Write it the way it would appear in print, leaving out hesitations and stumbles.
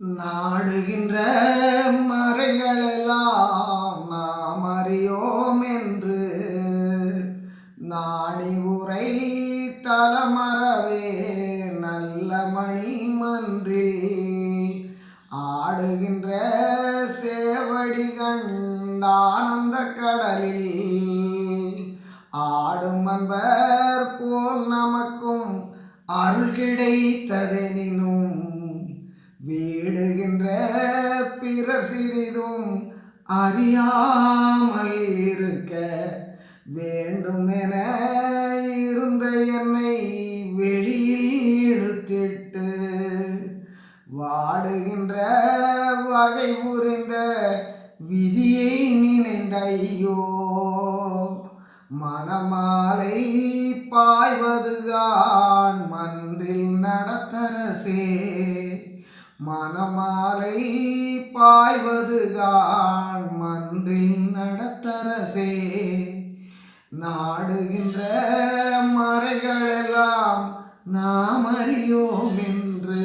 நாடுகின்ற மறைகளெல்லாம் நாம் அறியோம் என்று நாடி உரை தலமறவே நல்ல மணி மன்றில் ஆடுகின்ற சேவடி கண்டானந்த கடலில் ஆடும் அன்பர் போல் நமக்கும் அருள் கிடைத்ததெனினும் வீடுகின்ற பிறர் சிறிதும் அறியாமல் இருக்க வேண்டுமென இருந்த என்னை வெளியில் இழுத்திட்டு வாடுகின்ற வகை புரிந்த விதியை நினைந்த ஐயோ மனமாலை பாய்வதுதான் மன்றில் நடத்தரசே மனமாலை பாய்வதுதான் மன்றில் நடத்தரசே நாடுகின்ற மறைகளெல்லாம் நாம் அறியோம் என்று